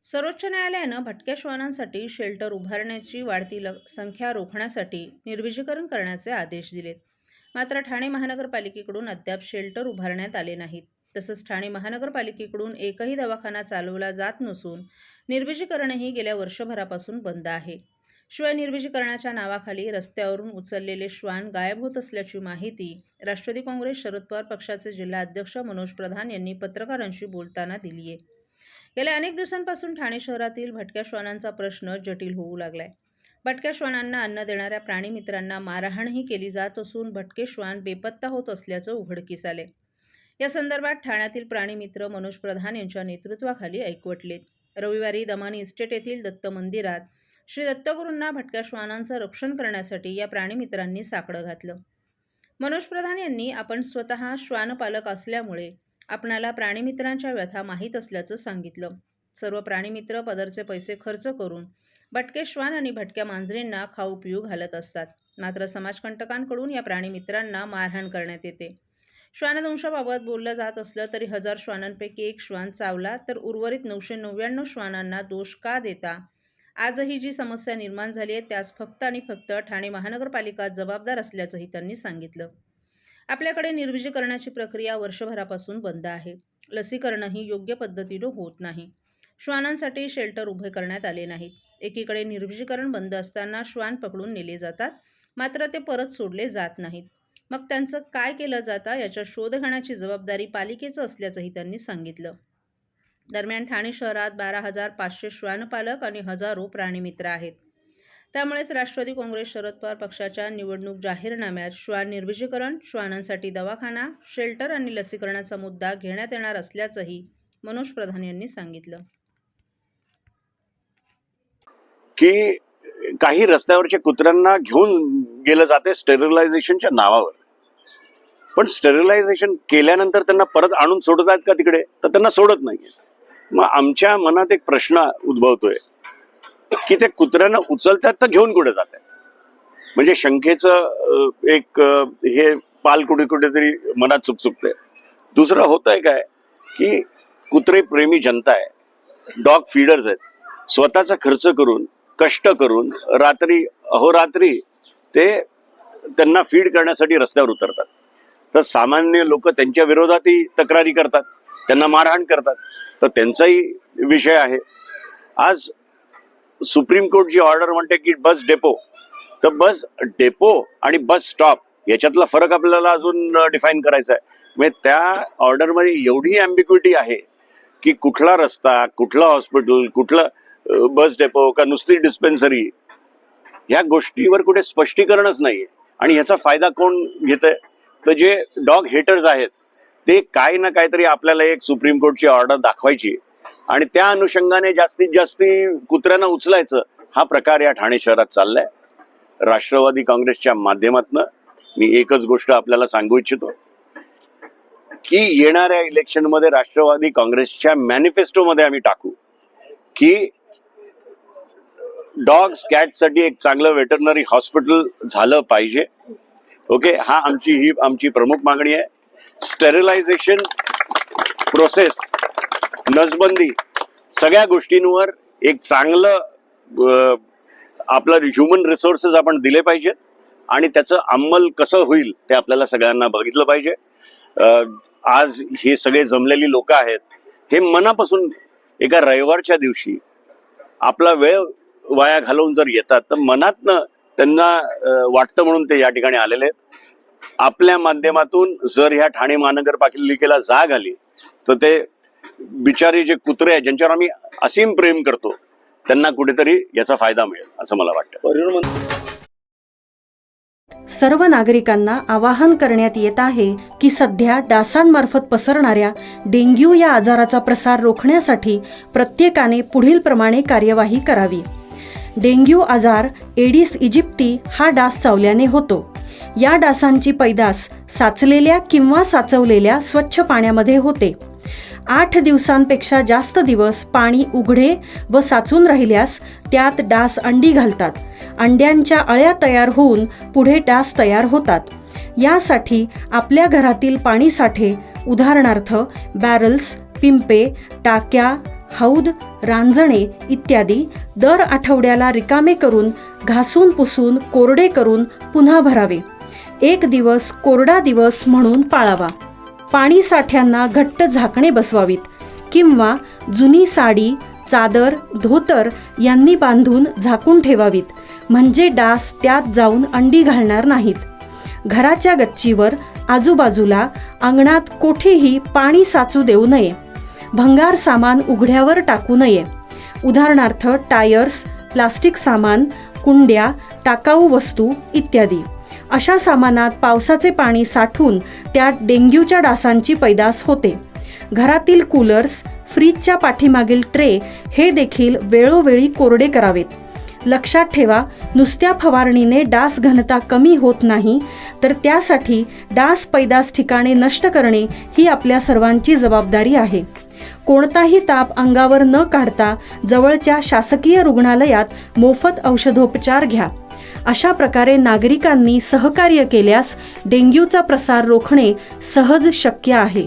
सर्वोच्च न्यायालयानं भटक्या श्वानांसाठी शेल्टर उभारण्याची वाढती संख्या रोखण्यासाठी निर्विजीकरण करण्याचे आदेश दिलेत. मात्र ठाणे महानगरपालिकेकडून अद्याप शेल्टर उभारण्यात आले नाहीत. तसंच ठाणे महानगरपालिकेकडून एकही दवाखाना चालवला जात नसून निर्विजीकरणही गेल्या वर्षभरापासून बंद आहे. शिवाय निर्विजीकरणाच्या नावाखाली रस्त्यावरून उचललेले श्वान गायब होत असल्याची माहिती राष्ट्रवादी काँग्रेस शरद पवार पक्षाचे जिल्हा अध्यक्ष मनोज प्रधान यांनी पत्रकारांशी बोलताना दिली आहे. गेल्या अनेक दिवसांपासून ठाणे शहरातील भटक्या श्वानांचा प्रश्न जटिल होऊ लागलाय. भटक्या श्वानांना अन्न देणाऱ्या प्राणीमित्रांना मारहाणही केली जात असून भटके श्वान बेपत्ता होत असल्याचं उघडकीस आले. या संदर्भात ठाण्यातील प्राणीमित्र मनोज प्रधान यांच्या नेतृत्वाखाली ऐकवटलेत. रविवारी दमानी इस्टेट येथील दत्त मंदिरात श्री दत्तगुरूंना भटक्या श्वानांचं रक्षण करण्यासाठी या प्राणीमित्रांनी साकडं घातलं. मनोज प्रधान यांनी आपण स्वतः श्वानपालक असल्यामुळे आपणाला प्राणीमित्रांच्या व्यथा माहीत असल्याचं सांगितलं. सर्व प्राणीमित्र पदरचे पैसे खर्च करून भटके श्वान आणि भटक्या मांजरींना खाऊ पिऊ घालत असतात. मात्र समाजकंटकांकडून या प्राणीमित्रांना मारहाण करण्यात येते. श्वानदंशाबाबत बोललं जात असलं तरी 1000 श्वानांपैकी एक श्वान चावला तर उर्वरित 999 श्वानांना दोष का देता? आजही जी समस्या निर्माण झाली आहे त्यास फक्त आणि फक्त ठाणे महानगरपालिका जबाबदार असल्याचंही त्यांनी सांगितलं. आपल्याकडे निर्विजीकरणाची प्रक्रिया वर्षभरापासून बंद आहे. लसीकरणही योग्य पद्धतीने होत नाही. श्वानांसाठी शेल्टर उभे करण्यात आले नाहीत. एकीकडे निर्विजीकरण बंद असताना श्वान पकडून नेले जातात, मात्र ते परत सोडले जात नाहीत. मग त्यांचं काय केलं जातं याचा शोध घेण्याची जबाबदारी पालिकेचं असल्याचंही त्यांनी सांगितलं. दरम्यान ठाणे शहरात 12,500 श्वानपालक आणि हजारो प्राणीमित्र आहेत. त्यामुळेच राष्ट्रवादी काँग्रेस शरद पवार पक्षाच्या निवडणूक जाहीरनाम्यात श्वान निर्विजीकरण, श्वानांसाठी दवाखाना, शेल्टर आणि लसीकरणाचा मुद्दा घेण्यात येणार असल्याचंही मनोज प्रधान यांनी सांगितलं. की काही रस्त्यावरच्या कुत्र्यांना घेऊन गेलं जाते स्टेरिलायझेशनच्या नावावर, पण स्टेरिलायझेशन केल्यानंतर त्यांना परत आणून सोडत आहेत का तिकडे? तर त्यांना सोडत नाहीये. मग आमच्या मनात एक प्रश्न उद्भवतोय की ते कुत्र्यांना उचलतात तर घेऊन कुठे जातात? म्हणजे शंकेचं एक हे पाल कुठेतरी मनात चुकचुकते. दुसरं होतंय काय की कुत्रे प्रेमी जनता आहे, डॉग फीडर्स आहेत. स्वतःचा खर्च करून, कष्ट करून रात्री अहोरात्री ते त्यांना फीड करण्यासाठी रस्त्यावर उतरतात. तर सामान्य लोक त्यांच्या विरोधातही तक्रारी करतात, त्यांना मारहाण करतात. तर त्यांचाही विषय आहे. आज सुप्रीम कोर्टची ऑर्डर म्हणते की बस डेपो, तर बस डेपो आणि बस स्टॉप याच्यातला फरक आपल्याला अजून डिफाईन करायचा आहे. म्हणजे त्या ऑर्डरमध्ये एवढी ॲम्बिग्विटी आहे की कुठला रस्ता, कुठलं हॉस्पिटल, कुठलं बस डेपो का नुसती डिस्पेन्सरी, ह्या गोष्टीवर कुठे स्पष्टीकरणच नाहीये. आणि ह्याचा फायदा कोण घेतंय? तर जे डॉग हेटर्स आहेत ते काही ना काहीतरी आपल्याला एक सुप्रीम कोर्टची ऑर्डर दाखवायची आणि त्या अनुषंगाने जास्तीत जास्त कुत्र्यांना उचलायचं, हा प्रकार या ठाणे शहरात चाललाय. राष्ट्रवादी काँग्रेसच्या माध्यमातून मी एकच गोष्ट आपल्याला सांगू इच्छितो की येणाऱ्या इलेक्शनमध्ये राष्ट्रवादी काँग्रेसच्या मॅनिफेस्टोमध्ये आम्ही टाकू की डॉग्स, कॅटसाठी एक चांगलं वेटरनरी हॉस्पिटल झालं पाहिजे. ओके, हा आमची प्रमुख मागणी आहे. स्टेरिलायझेशन प्रोसेस, नसबंदी, सगळ्या गोष्टींवर एक चांगलं आपलं ह्युमन रिसोर्सेस आपण दिले पाहिजेत आणि त्याचं अंमल कसं होईल ते आपल्याला सगळ्यांना बघितलं पाहिजे. आज हे सगळे जमलेली लोक आहेत, हे मनापासून एका रविवारच्या दिवशी आपला वेळ वाया घालवून जर येतात तर मनातनं त्यांना वाटतं म्हणून ते या ठिकाणी आलेले आहेत. आपल्या माध्यमातून जर ह्या ठाणे महानगरपालिकेला जाग आली तर ते बिचारे जे कुत्रे आहेत ज्यांच्यावर आम्ही असीम प्रेम करतो त्यांना कुठेतरी याचा फायदा मिळेल असं मला वाटतं. सर्व नागरिकांना आवाहन करण्यात येत आहे की सध्या डासांमार्फत पसरणाऱ्या डेंग्यू या आजाराचा प्रसार रोखण्यासाठी प्रत्येकाने पुढील प्रमाणे कार्यवाही करावी. डेंग्यू आजार एडिस इजिप्ती हा डास चावल्याने होतो. या डासांची पैदास साचलेल्या किंवा साचवलेल्या स्वच्छ पाण्यामध्ये होते. 8 दिवसांपेक्षा जास्त दिवस पाणी उघडे व साचून राहिल्यास त्यात डास अंडी घालतात. अंड्यांच्या अळ्या तयार होऊन पुढे डास तयार होतात. यासाठी आपल्या घरातील पाणी साठे, उदाहरणार्थ बॅरल्स, पिंपे, टाक्या, हौद, रांजणे इत्यादी दर आठवड्याला रिकामे करून घासून पुसून कोरडे करून पुन्हा भरावे. 1 दिवस कोरडा दिवस म्हणून पाळावा. पाणी साठ्यांना घट्ट झाकणे बसवावीत किंवा जुनी साडी, चादर, धोतर यांनी बांधून झाकून ठेवावीत, म्हणजे डास त्यात जाऊन अंडी घालणार नाहीत. घराच्या गच्चीवर, आजूबाजूला, अंगणात कोठेही पाणी साचू देऊ नये. भंगार सामान उघड्यावर टाकू नये. उदाहरणार्थ टायर्स, प्लास्टिक सामान, कुंड्या, टाकाऊ वस्तू इत्यादी. अशा सामानात पावसाचे पाणी साठून त्यात डेंग्यूच्या डासांची पैदास होते. घरातील कूलर्स, फ्रीजच्या पाठीमागील ट्रे हे देखील वेळोवेळी कोरडे करावेत. लक्षात ठेवा, नुसत्या फवारणीने डास घनता कमी होत नाही, तर त्यासाठी डास पैदास ठिकाणे नष्ट करणे ही आपल्या सर्वांची जबाबदारी आहे. कोणताही ताप अंगावर न काढता जवळच्या शासकीय रुग्णालयात मोफत औषधोपचार घ्या. अशा प्रकारे नागरिकांनी सहकार्य केल्यास डेंग्यूचा प्रसार रोखणे सहज शक्य आहे.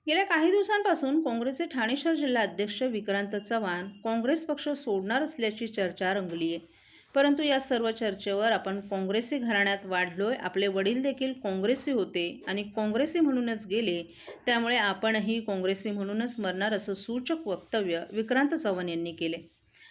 गेल्या काही दिवसांपासून काँग्रेसचे ठाणे शहर जिल्हा अध्यक्ष विक्रांत चव्हाण काँग्रेस पक्ष सोडणार असल्याची चर्चा रंगली आहे. परंतु या सर्व चर्चेवर आपण काँग्रेसी घराण्यात वाढलोय, आपले वडील देखील काँग्रेसी होते आणि काँग्रेसी म्हणूनच गेले, त्यामुळे आपणही काँग्रेसी म्हणूनच मरणार असं सूचक वक्तव्य विक्रांत चव्हाण यांनी केले.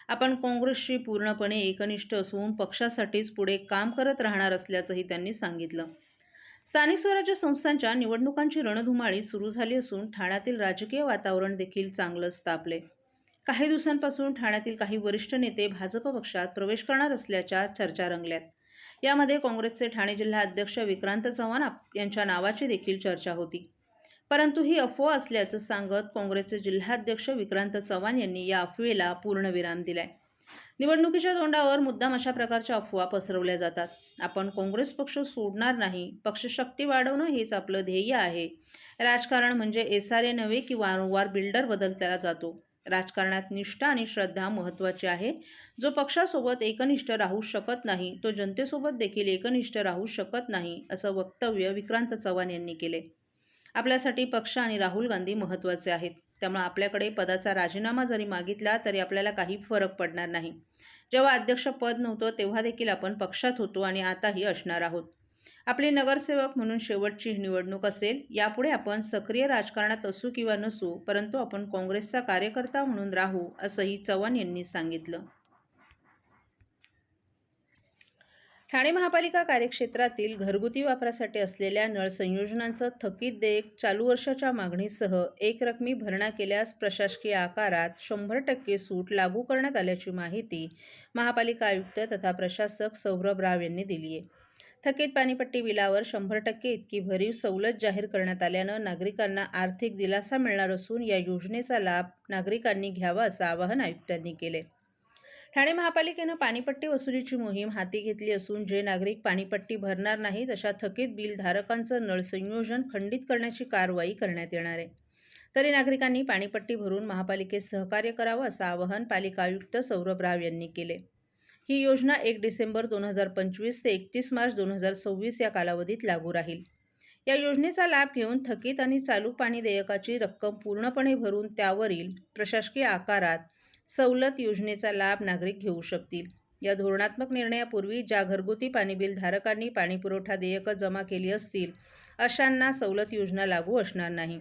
आपण काँग्रेसशी पूर्णपणे एकनिष्ठ असून पक्षासाठीच पुढे काम करत राहणार असल्याचंही त्यांनी सांगितलं. स्थानिक स्वराज्य संस्थांच्या निवडणुकांची रणधुमाळी सुरू झाली असून ठाण्यातील राजकीय वातावरण देखील चांगलंच तापले. काही दिवसांपासून ठाण्यातील काही वरिष्ठ नेते भाजप पक्षात प्रवेश करणार असल्याच्या चर्चा रंगल्यात. यामध्ये काँग्रेसचे ठाणे जिल्हा अध्यक्ष विक्रांत चव्हाण यांच्या नावाची देखील चर्चा होती. परंतु ही अफवा असल्याचं सांगत काँग्रेसचे जिल्हाध्यक्ष विक्रांत चव्हाण यांनी या अफवेला पूर्णविराम दिलाय. निवडणुकीच्या तोंडावर मुद्दाम अशा प्रकारच्या अफवा पसरवल्या जातात. आपण काँग्रेस पक्ष सोडणार नाही, पक्षशक्ती वाढवणं हेच आपलं ध्येय आहे. राजकारण म्हणजे SRA नव्हे की वारंवार बिल्डर बदलला जातो. राजकारणात निष्ठा आणि श्रद्धा महत्त्वाची आहे. जो पक्षासोबत एकनिष्ठ राहू शकत नाही, तो जनतेसोबत देखील एकनिष्ठ राहू शकत नाही, असं वक्तव्य विक्रांत चव्हाण यांनी केले. आपल्यासाठी पक्ष आणि राहुल गांधी महत्त्वाचे आहेत. त्यामुळे आपल्याकडे पदाचा राजीनामा जरी मागितला तरी आपल्याला काही फरक पडणार नाही. जेव्हा अध्यक्षपद नव्हतं तेव्हा देखील आपण पक्षात होतो आणि आताही असणार आहोत. आपले नगरसेवक म्हणून शेवटची निवडणूक असेल. यापुढे आपण सक्रिय राजकारणात असू किंवा नसू, परंतु आपण काँग्रेसचा कार्यकर्ता म्हणून राहू, असंही चव्हाण यांनी सांगितलं. ठाणे महापालिका कार्यक्षेत्रातील घरगुती वापरासाठी असलेल्या नळ संयोजनांचं थकीत देयक चालू वर्षाच्या मागणीसह एकरकमी भरणा केल्यास प्रशासकीय आकारात 100% सूट लागू करण्यात आल्याची माहिती महापालिका आयुक्त तथा प्रशासक सौरभ राव यांनी दिली आहे. थकीत पाणीपट्टी बिलावर 100% इतकी भरीव सवलत जाहीर करण्यात आल्यानं नागरिकांना आर्थिक दिलासा मिळणार असून या योजनेचा लाभ नागरिकांनी घ्यावा असं आवाहन आयुक्तांनी केले. ठाणे महापालिकेनं पाणीपट्टी वसुलीची मोहीम हाती घेतली असून जे नागरिक पाणीपट्टी भरणार नाहीत अशा थकीत बिल धारकांचं नळ संयोजन खंडित करण्याची कारवाई करण्यात येणार आहे. तरी नागरिकांनी पाणीपट्टी भरून महापालिकेत सहकार्य करावं असं आवाहन पालिका आयुक्त सौरभ राव यांनी केले. ही योजना 1 डिसेंबर 2025 ते 31 मार्च 2026 या कालावधीत लागू राहील. या योजनेचा लाभ घेऊन थकीत आणि चालू पाणी देयकाची रक्कम पूर्णपणे भरून त्यावरील प्रशासकीय आकारात सवलत योजनेचा लाभ नागरिक घेऊ शकतील. या धोरणात्मक निर्णयापूर्वी ज्या घरगुती पाणी बिल धारकांनी पाणीपुरवठा देयकं जमा केली असतील अशांना सवलत योजना लागू असणार नाही.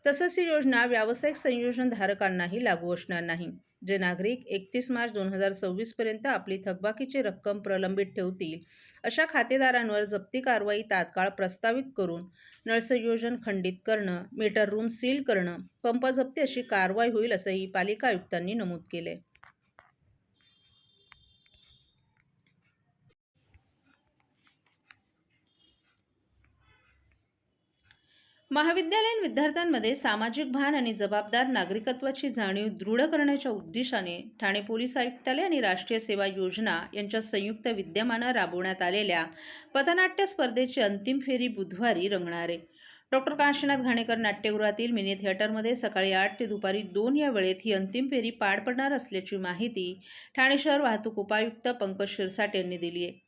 तसंच ही योजना व्यावसायिक संयोजन धारकांनाही लागू असणार नाही. जे नागरिक 31 मार्च 2026 पर्यंत आपली थकबाकीची रक्कम प्रलंबित ठेवतील अशा खातेदारांवर जप्ती कारवाई तात्काळ प्रस्तावित करून नळसंयोजन खंडित करणं, मीटर रूम सील करणं, पंप जप्ती अशी कारवाई होईल असंही पालिका आयुक्तांनी नमूद केले. महाविद्यालयीन विद्यार्थ्यांमध्ये सामाजिक भान आणि जबाबदार नागरिकत्वाची जाणीव दृढ करण्याच्या उद्देशाने ठाणे पोलीस आयुक्तालय आणि राष्ट्रीय सेवा योजना यांच्या संयुक्त विद्यमानं राबवण्यात आलेल्या पथनाट्य स्पर्धेची अंतिम फेरी बुधवारी रंगणार आहे. डॉक्टर काशीनाथ घाणेकर नाट्यगृहातील मिनी थिएटरमध्ये सकाळी 8 ते दुपारी 2 या वेळेत ही अंतिम फेरी पार पडणार असल्याची माहिती ठाणे शहर वाहतूक उपायुक्त पंकज शिरसाट यांनी दिली आहे.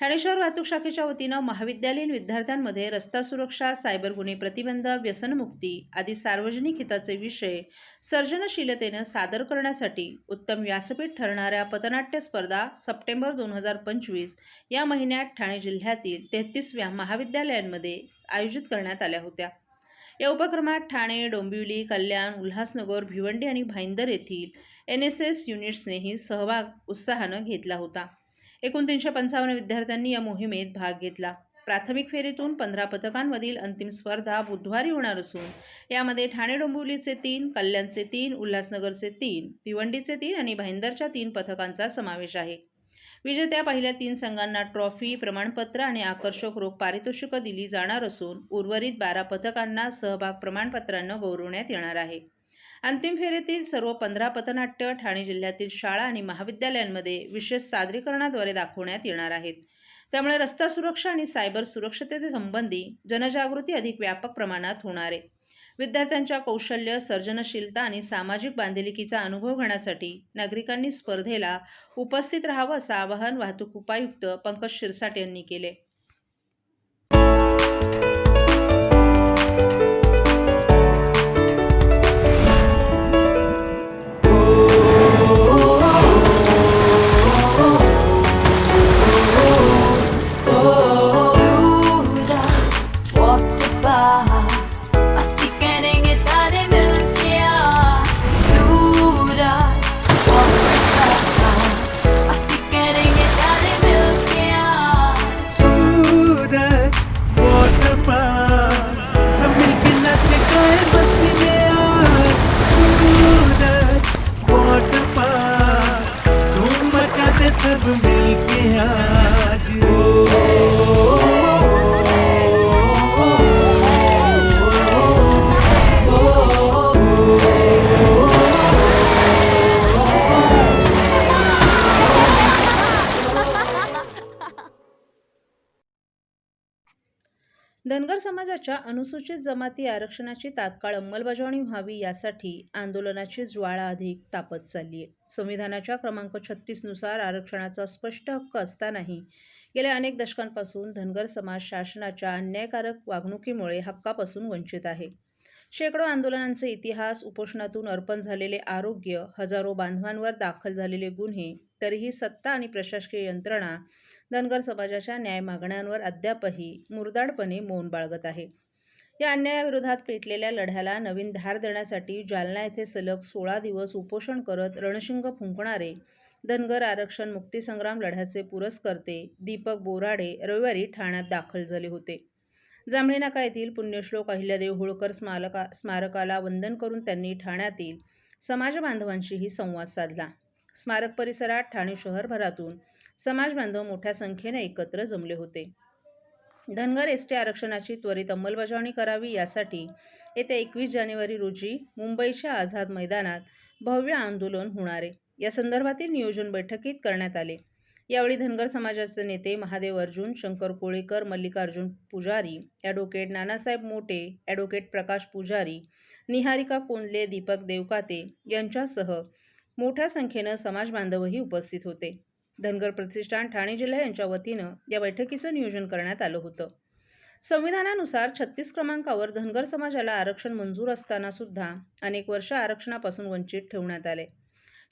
ठाणे शहर वाहतूक शाखेच्या वतीनं महाविद्यालयीन विद्यार्थ्यांमध्ये रस्ता सुरक्षा, सायबर गुन्हे प्रतिबंध, व्यसनमुक्ती आदी सार्वजनिक हिताचे विषय सर्जनशीलतेनं सादर करण्यासाठी उत्तम व्यासपीठ ठरणाऱ्या पथनाट्य स्पर्धा सप्टेंबर 2025 या महिन्यात ठाणे जिल्ह्यातील 33व्या महाविद्यालयांमध्ये आयोजित करण्यात आल्या होत्या. या उपक्रमात ठाणे, डोंबिवली, कल्याण, उल्हासनगर, भिवंडी आणि भाईंदर येथील NSS युनिट्सनेही सहभाग उत्साहानं घेतला होता. एकूण 355 विद्यार्थ्यांनी या मोहिमेत भाग घेतला. प्राथमिक फेरीतून 15 पथकांमधील अंतिम स्पर्धा बुधवारी होणार असून यामध्ये ठाणे डोंबिवलीचे 3, कल्याणचे 3, उल्हासनगरचे 3, भिवंडीचे 3 आणि भाईंदरच्या 3 पथकांचा समावेश आहे. विजेत्या पहिल्या 3 संघांना ट्रॉफी, प्रमाणपत्र आणि आकर्षक रोख पारितोषिकं दिली जाणार असून उर्वरित 12 पथकांना सहभाग प्रमाणपत्रानं गौरवण्यात येणार आहे. अंतिम फेरीतील सर्व 15 पथनाट्य ठाणे जिल्ह्यातील शाळा आणि महाविद्यालयांमध्ये विशेष सादरीकरणाद्वारे दाखवण्यात येणार आहेत. त्यामुळे रस्ता सुरक्षा आणि सायबर सुरक्षिततेसंबंधी जनजागृती अधिक व्यापक प्रमाणात होणार आहे. विद्यार्थ्यांच्या कौशल्य, सर्जनशीलता आणि सामाजिक बांधिलकीचा अनुभव घेण्यासाठी नागरिकांनी स्पर्धेला उपस्थित राहावं असं आवाहन वाहतूक उपायुक्त पंकज शिरसाट यांनी केले. सब मिलके आज धनगर समाजाच्या अनुसूचित जमाती आरक्षणाची तात्काळ अंमलबजावणी व्हावी यासाठी आंदोलनाची ज्वाळा अधिक तापत चालली आहे. संविधानाच्या क्रमांक 36 नुसार आरक्षणाचा स्पष्ट हक्क असतानाही गेल्या अनेक दशकांपासून धनगर समाज शासनाच्या अन्यायकारक वागणुकीमुळे हक्कापासून वंचित आहे. शेकडो आंदोलनांचे इतिहास, उपोषणातून अर्पण झालेले आरोग्य, हजारो बांधवांवर दाखल झालेले गुन्हे, तरीही सत्ता आणि प्रशासकीय यंत्रणा धनगर समाजाच्या न्याय मागण्यांवर अद्यापही मुरदाडपणे मौन बाळगत आहे. या अन्यायाविरोधात पेटलेल्या लढ्याला नवीन धार देण्यासाठी जालना येथे सलग 16 दिवस उपोषण करत रणशिंग फुंकणारे धनगर आरक्षण मुक्तीसंग्राम लढ्याचे पुरस्कर्ते दीपक बोराडे रविवारी ठाण्यात दाखल झाले होते. जांभळी नाका येथील पुण्यश्लोक अहिल्यादेवी होळकर स्मारकाला वंदन करून त्यांनी ठाण्यातील समाज बांधवांशीही संवाद साधला. स्मारक परिसरात ठाणे शहरभरातून समाज बांधव मोठ्या संख्येने एकत्र जमले होते. धनगर ST आरक्षणाची त्वरित अंमलबजावणी करावी यासाठी येत्या 21 जानेवारी रोजी मुंबईच्या आझाद मैदानात भव्य आंदोलन होणार आहे. या संदर्भातील नियोजन बैठकीत करण्यात आले. यावेळी धनगर समाजाचे नेते महादेव अर्जुन, शंकर कोळेकर, मल्लिकार्जुन पुजारी, ॲडव्होकेट नानासाहेब मोटे, ॲडव्होकेट प्रकाश पुजारी, निहारिका कोंडले, दीपक देवकाते यांच्यासह मोठ्या संख्येनं समाज बांधवही उपस्थित होते. धनगर प्रतिष्ठान ठाणे जिल्हा यांच्या वतीनं या बैठकीचं नियोजन करण्यात आलं होतं. संविधानानुसार 36 क्रमांकावर धनगर समाजाला आरक्षण मंजूर असताना सुद्धा अनेक वर्ष आरक्षणापासून वंचित ठेवण्यात आले.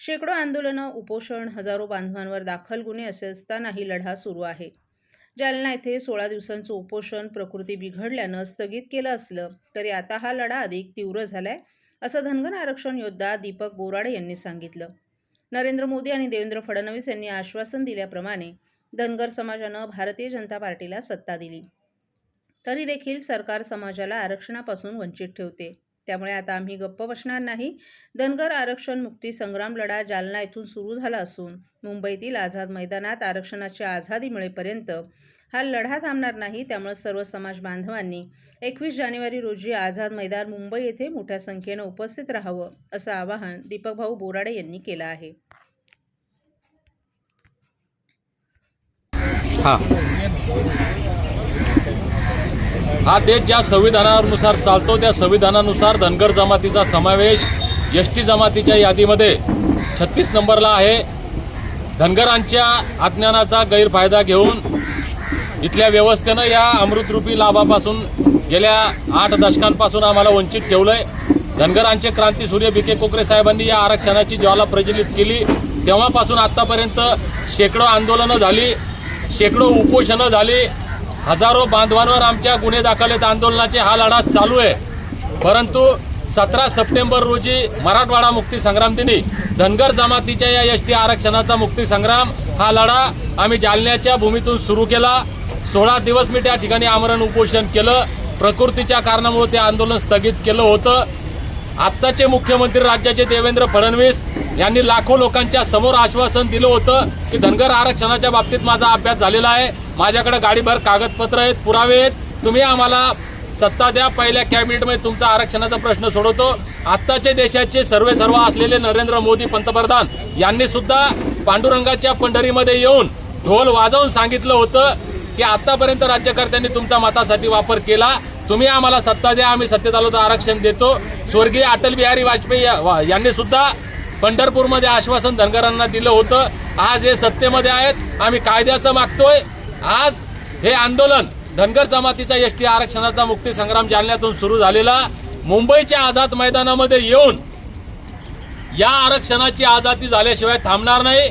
शेकडो आंदोलनं, उपोषण, हजारो बांधवांवर दाखल गुन्हे असे असतानाही लढा सुरू आहे. जालना येथे 16 दिवसांचं उपोषण प्रकृती बिघडल्यानं स्थगित केलं असलं तरी आता हा लढा अधिक तीव्र झालाय असं धनगर आरक्षण योद्धा दीपक बोराडे यांनी सांगितलं. नरेंद्र मोदी आणि देवेंद्र फडणवीस यांनी आश्वासन दिल्याप्रमाणे धनगर समाजानं भारतीय जनता पार्टीला सत्ता दिली. तरी देखील सरकार समाजाला आरक्षणापासून वंचित ठेवते. त्यामुळे आता आम्ही गप्प बसणार नाही. धनगर आरक्षण मुक्ती संग्राम लढा जालना येथून सुरू झाला असून मुंबईतील आझाद मैदानात आरक्षणाची आझादी मिळेपर्यंत हा लढा थांबणार नाही. त्यामुळे सर्व समाज बांधवांनी 21 जानेवारी रोजी आझाद मैदान मुंबई येथे मोठ्या संख्येनं उपस्थित राहावं असं आवाहन दीपक भाऊ बोराडे यांनी केलं आहे. हा देश ज्या संविधानानुसार चालतो त्या संविधानानुसार धनगर जमातीचा समावेश ST जमातीच्या यादीमध्ये 36 नंबरला आहे. धनगरांच्या अज्ञानाचा गैरफायदा घेऊन इथल्या व्यवस्थेनं या अमृतरूपी लाभापासून गेल्या 8 दशकांपासून आम्हाला वंचित ठेवलंय. धनगरांचे क्रांतीसूर्य बी के कोकरे साहेबांनी या आरक्षणाची ज्वाला प्रज्वलित केली तेव्हापासून आतापर्यंत शेकडो आंदोलनं झाली, शेकडो उपोषणं झाली, हजारो बांधवांवर आमच्या गुन्हे दाखल आहेत. आंदोलनाचे हा लढा चालू आहे. परंतु 17 सप्टेंबर रोजी मराठवाडा मुक्ती संग्राम दिनी धनगर जमातीच्या या एसटी आरक्षणाचा मुक्ती संग्राम हा लढा आम्ही जालन्याच्या भूमीतून सुरू केला. 16 दिवस मी त्या ठिकाणी आमरण उपोषण केलं. प्रकृतीच्या कारणामुळे ते आंदोलन स्थगित केलं होतं. आत्ताचे मुख्यमंत्री राज्याचे देवेंद्र फडणवीस यांनी लाखो लोकांच्या समोर आश्वासन दिलं होतं की धनगर आरक्षणाच्या बाबतीत माझा अभ्यास झालेला आहे, माझ्याकडे गाडीभर कागदपत्र आहेत, पुरावे आहेत, तुम्ही आम्हाला सत्ता द्या, पहिल्या कॅबिनेटमध्ये तुमचा आरक्षणाचा प्रश्न सोडवतो. आत्ताचे देशाचे सर्वेसर्वा असलेले नरेंद्र मोदी पंतप्रधान यांनी सुद्धा पांडुरंगाच्या पंढरीमध्ये येऊन ढोल वाजवून सांगितलं होतं की आतापर्यंत राज्यकर्त्यांनी तुमचा मतासाठी वापर केला, तुम्ही आम्हाला सत्ता द्या, आम्ही सत्तेत आलो तर आरक्षण देतो. स्वर्गीय अटल बिहारी वाजपेयी यांनी सुद्धा पंढरपूरमध्ये आश्वासन धनगरांना दिलं होतं. आज हे सत्तेमध्ये आहेत, आम्ही कायद्याचं मागतोय. आज हे आंदोलन धनगर जमातीचा एसटी आरक्षणाचा मुक्ती संग्राम जालन्यातून सुरू झालेला मुंबईच्या आझाद मैदानामध्ये येऊन या आरक्षणाची आजादी झाल्याशिवाय थांबणार नाही.